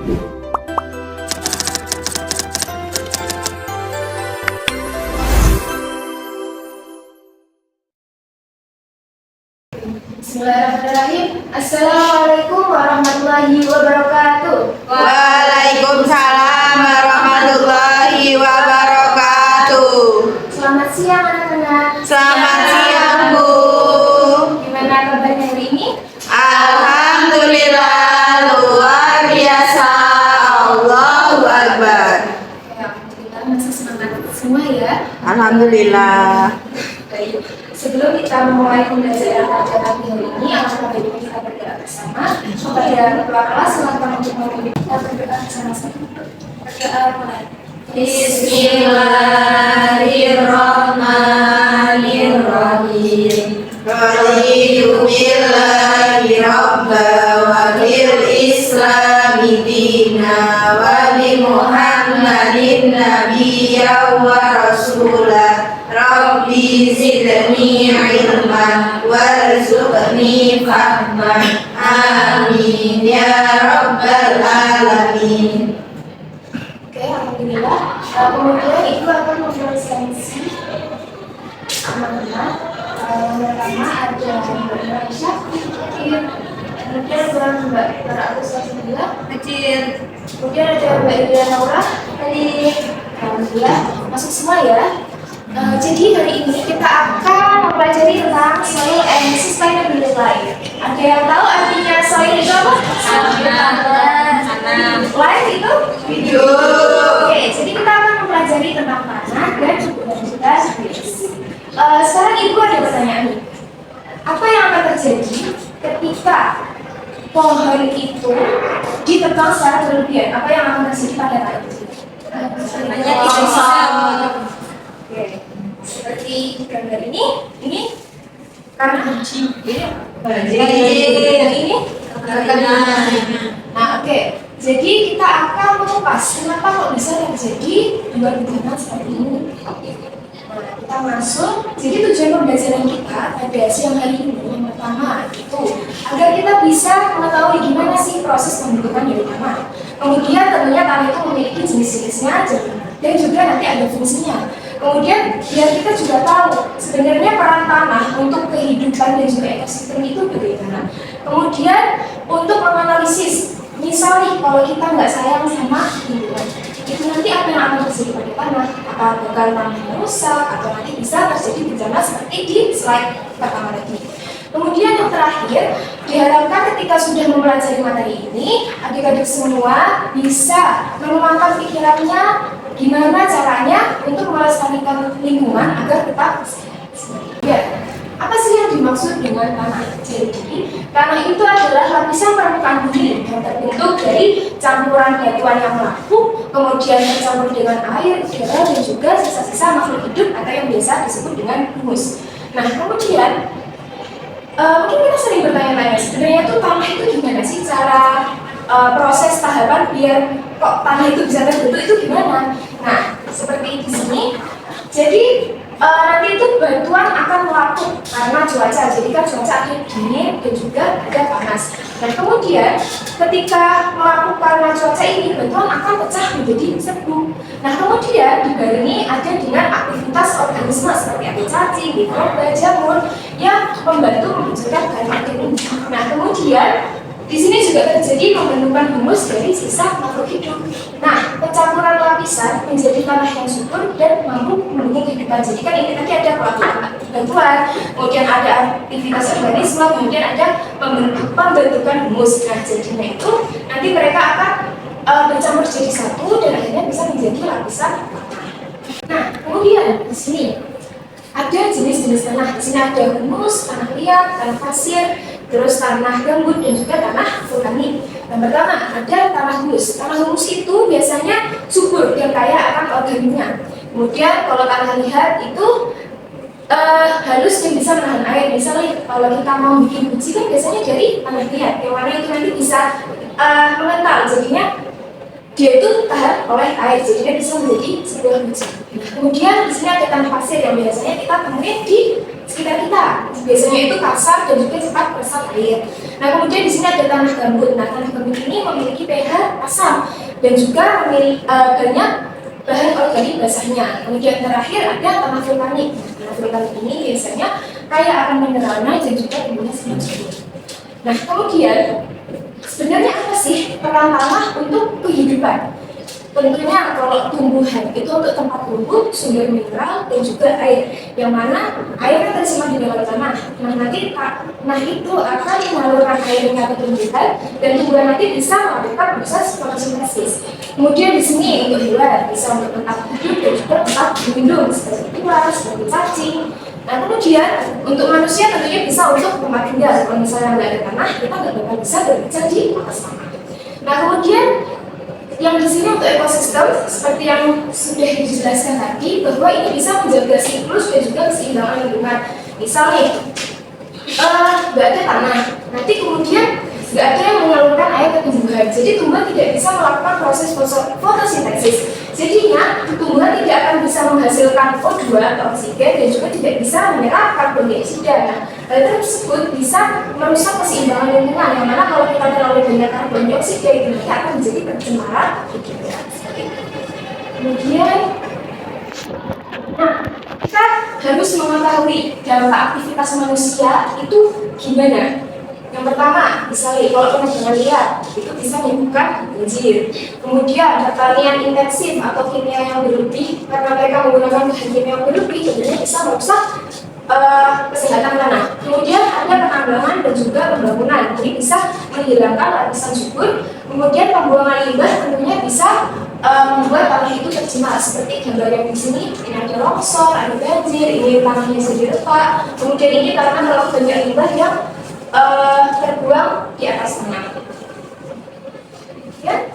Bismillahirrahmanirrahim. Assalamualaikum warahmatullahi wabarakatuh. Waalaikumsalam warahmatullahi wabarakatuh. Selamat siang anak-anak. Selamat siang, Bu. Gimana kabarnya hari ini? Alhamdulillah, luar biasa. Allahu Akbar. Alhamdulillah masih semangat semua ya. Alhamdulillah. Baik. Sebelum kita memulai pembelajaran pelajaran hari ini, alangkah baiknya kita berdoa bersama. Kepada kepala kelas, silakan untuk memimpin kita berdoa bersama-sama. Berdoa mulai. Bismillahirrahmanirrahim. Raditu billahi rabba wa bil islami dina wa bi Muhammadin nabiyya wa rasulah. Rabbi zidni ilman warzuqni fahman. Amin ya rabbal alamin. Oke, alhamdulillah. Kemudian Ibu akan menuliskan amanah. Yang pertama ada Mbak Aisyah, kemudian Mbak Agus Alhamdulillah, kemudian ada Mbak Ida Naura dari Alhamdulillah, masuk semua ya. Jadi hari ini kita akan mempelajari tentang soil and sustainability. Ada yang tahu artinya soil itu apa? Tanam. Life itu hidup. Oke, jadi kita akan mempelajari tentang tanah dan juga sekarang Ibu ada pertanyaan nih. Apa yang akan terjadi ketika pohon itu ditebang secara berlebihan? Apa yang akan terjadi pada tanah itu? Tanahnya tidak bisa. Oke, seperti gambar ini karena biji, ini terkena. Nah, oke. Jadi kita akan mengupas kenapa kok bisa terjadi dua bencana seperti ini. Nah, kita masuk. Jadi tujuan pembelajaran kita pada siang hari ini yang pertama itu agar kita bisa mengetahui gimana sih proses pembentukan dari tanah. Kemudian tentunya tanah itu memiliki jenis-jenisnya dan juga nanti ada fungsinya. Kemudian biar kita juga tahu sebenarnya peran tanah untuk kehidupan dan juga ekosistem itu bagaimana. Kemudian untuk menganalisis, misalnya kalau kita nggak sayang sama lingkungan, itu nanti apa yang akan terjadi pada tanah? Apakah bakal tanah rusak atau nanti bisa terjadi bencana seperti di slide pertama tadi. Kemudian yang terakhir, diharapkan ketika sudah mempelajari materi ini, adik-adik semua bisa menuangkan pikirannya gimana caranya untuk melestarikan lingkungan agar tetap ya. Apa sih yang dimaksud dengan tanah? Jadi, tanah itu adalah lapisan permukaan bumi yang terbentuk dari campuran batuan yang melaku, kemudian bercampur dengan air, udara, dan juga sisa-sisa makhluk hidup atau yang biasa disebut dengan humus. Nah, kemudian mungkin kita sering bertanya-tanya, sebenarnya tuh tanah itu gimana sih cara proses tahapan biar kok tanah itu bisa terbentuk itu gimana? Nah, seperti di sini. Jadi nanti itu batuan akan melaku karena cuaca. Jadi kan cuaca ada dingin dan juga ada panas. Dan kemudian ketika melaku karena cuaca ini, batuan akan pecah menjadi serbuk. Nah, kemudian dibarengi ada dengan aktivitas organisme seperti ada cacing, mikroba, jamur yang membantu menghancurkan bahan aktif ini. Nah, kemudian di sini juga terjadi pembentukan humus dari sisa makhluk hidup. Nah, pencampuran lapisan menjadi tanah yang subur dan mampu mendukung kehidupan. Jadi kan ini nanti ada batuan, kemudian ada aktivitas organisme, kemudian ada pembentukan humus. Nah, jadinya itu nanti mereka akan bercampur jadi satu dan akhirnya bisa menjadi lapisan tanah. Nah, kemudian di sini ada jenis-jenis tanah. Di sini ada humus, tanah liat, tanah pasir, terus tanah gambut dan juga tanah vulkanik. Yang pertama ada tanah humus. Tanah humus itu biasanya subur dan kaya akan organiknya. Kemudian kalau tanah liat itu halus dan bisa menahan air. Misalnya kalau kita mau bikin biji kan biasanya dari tanah liat, yang mana itu nanti bisa mengental, jadinya dia itu tahan oleh air, jadi dia bisa menjadi sebuah biji. Kemudian di sini ada tanah pasir yang biasanya kita temuin di sekitar kita. Biasanya itu kasar dan juga cepat meresap air. Nah, kemudian di sini ada tanah gambut. Nah, tanah gambut ini memiliki pH asam dan juga memiliki banyak bahan organik basahnya. Kemudian terakhir ada tanah vulkanik. Tanah vulkanik ini biasanya kaya akan mineral dan juga tingginya sedang subur. Nah, kemudian sebenarnya apa sih peran tanah untuk kehidupan? Tentunya kalau tumbuhan itu untuk tempat tumbuh, sumber mineral dan juga air. Yang mana air kan tersimpan di dalam tanah. Nah, nanti tanah itu akan mengalurkan airnya ke tumbuhan dan tumbuhan nanti bisa melakukan proses fotosintesis. Kemudian di sini untuk hewan bisa untuk tempat hidup dan juga tempat berlindung seperti ular, seperti cacing. Nah, kemudian untuk manusia tentunya bisa untuk tempat tinggal. Kalau misalnya nggak ada tanah, kita nggak bakal bisa bekerja di atas tanah. Nah, kemudian yang di sini untuk ekosistem seperti yang sudah dijelaskan tadi bahwa ini bisa menjaga siklus dan juga keseimbangan lingkungan. Misal nih, nggak ada tanah, nanti kemudian nggak ada yang mengalurkan air ke tumbuhan. Jadi tumbuhan tidak bisa melakukan proses fotosintesis. Jadinya tumbuhan tidak akan bisa menghasilkan O2 atau oksigen dan juga tidak bisa menyerap karbon dioksida. Nah, hal tersebut bisa merusak keseimbangan lingkungan. Yang mana kalau kita terlalu banyak karbon dioksida itu nanti akan menjadi pencemaran udara. Kemudian, nah kita harus mengetahui dampak aktivitas manusia itu gimana. Yang pertama, misalnya kalau penebangan liar itu bisa menimbulkan banjir. Kemudian pertanian intensif atau kimia yang berlebih karena mereka menggunakan bahan kimia yang berlebih tentunya bisa merusak kesehatan tanah. Kemudian ada penambangan dan juga pembangunan, jadi bisa menghilangkan lapisan subur. Kemudian pembuangan limbah tentunya bisa membuat tanah itu tercemar seperti gambar yang di sini. Ini ada longsor, ada banjir, ini tanahnya jadi retak. Kemudian ini karena terlalu banyak limbah yang terbuang di atas tanah. Ya.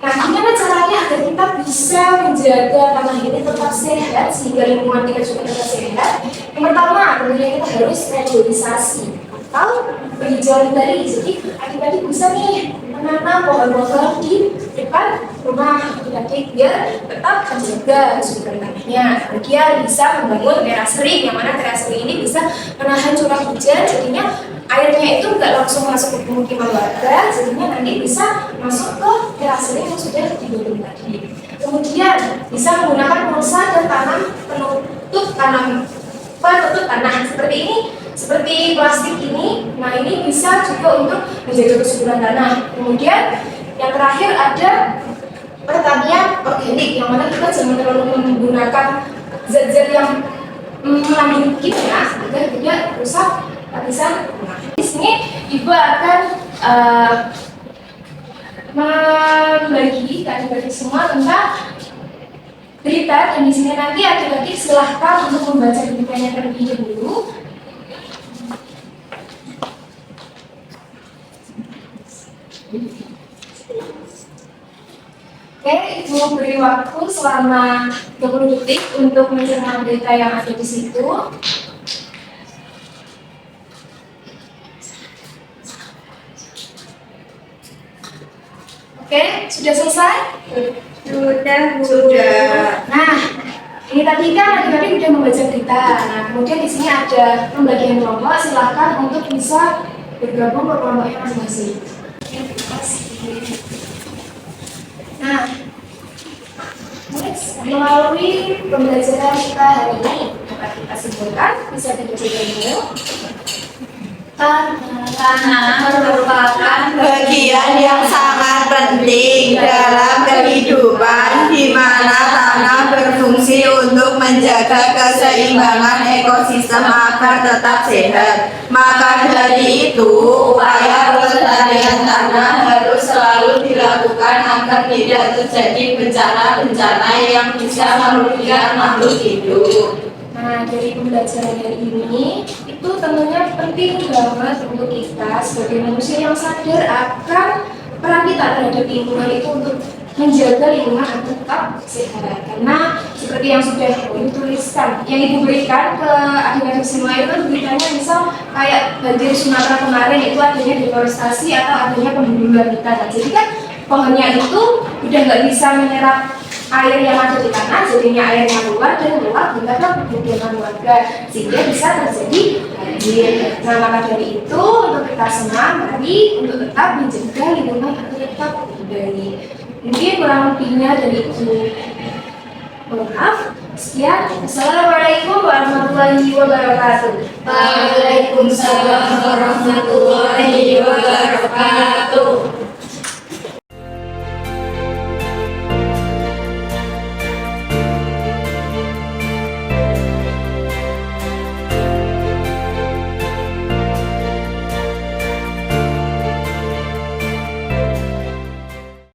Nah, gimana caranya agar kita bisa menjaga tanah ini tetap sehat sehingga lingkungan kita juga tetap sehat? Yang pertama, tentunya kita harus reboisasi atau berhijau tadi. Jadi adik-adik bisa nih menanam pohon-pohon di depan rumah adik-adik biar tetap menjaga kesuburan tanahnya. Kemudian bisa membangun terasering, yang mana terasering ini bisa menahan curah hujan, jadinya airnya itu nggak langsung masuk ke pemukiman warga, jadinya nanti bisa masuk ke terasering yang sudah dibangun tadi. Kemudian bisa menggunakan mulsa dan penutup tanah seperti ini, seperti plastik ini. Nah, ini bisa juga untuk menjaga kesuburan tanah. Kemudian yang terakhir ada pertanian organik, yang mana kita jangan terlalu menggunakan zat-zat yang mengandung kimia agar tidak rusak lapisan tanah. Di sini Ibu akan membagi ke adik-adik semua tentang berita, dan di sini nanti adik-adik silahkan untuk membaca beritanya terlebih dahulu. Oke, Ibu beri waktu selama 30 detik untuk mencerna berita yang ada di situ. Oke, sudah selesai? Sudah. Nah, ini tadi kan adik-adik sudah membaca berita. Nah, kemudian di sini ada pembagian kelompok. Silakan untuk bisa bergabung ke kelompoknya masing-masing. Nah, melalui pembelajaran kita hari ini dapat kita simpulkan, bisa dibaca dulu. Tanah merupakan bagian yang sangat penting dalam kehidupan, di mana tanah berfungsi untuk menjaga keseimbangan ekosistem agar tetap sehat. Maka dari itu, upaya pelestarian tanah harus selalu dilakukan agar tidak terjadi bencana-bencana yang bisa merugikan makhluk hidup. Nah, dari pembelajaran hari ini itu tentunya penting banget untuk kita sebagai manusia yang sadar akan peran kita terhadap lingkungan itu untuk menjaga lingkungan agar tetap sehat. Karena seperti yang sudah dituliskan, yang Ibu berikan ke adik-adik semua itu beritanya misal kayak banjir Sumatera kemarin itu adanya deforestasi atau adanya pembunuhan hutan. Jadi kan pohonnya itu udah nggak bisa menyerap air yang ada di tanah jadinya air yang keluar dan meluap hingga ke pemukiman warga sehingga bisa terjadi banjir. Nah, maka dari itu untuk kita semua mari untuk tetap menjaga lingkungan agar tetap baik. Mungkin kurang lebihnya dari itu. Maaf. Sekian. Assalamualaikum warahmatullahi wabarakatuh. Waalaikumsalam warahmatullahi wabarakatuh.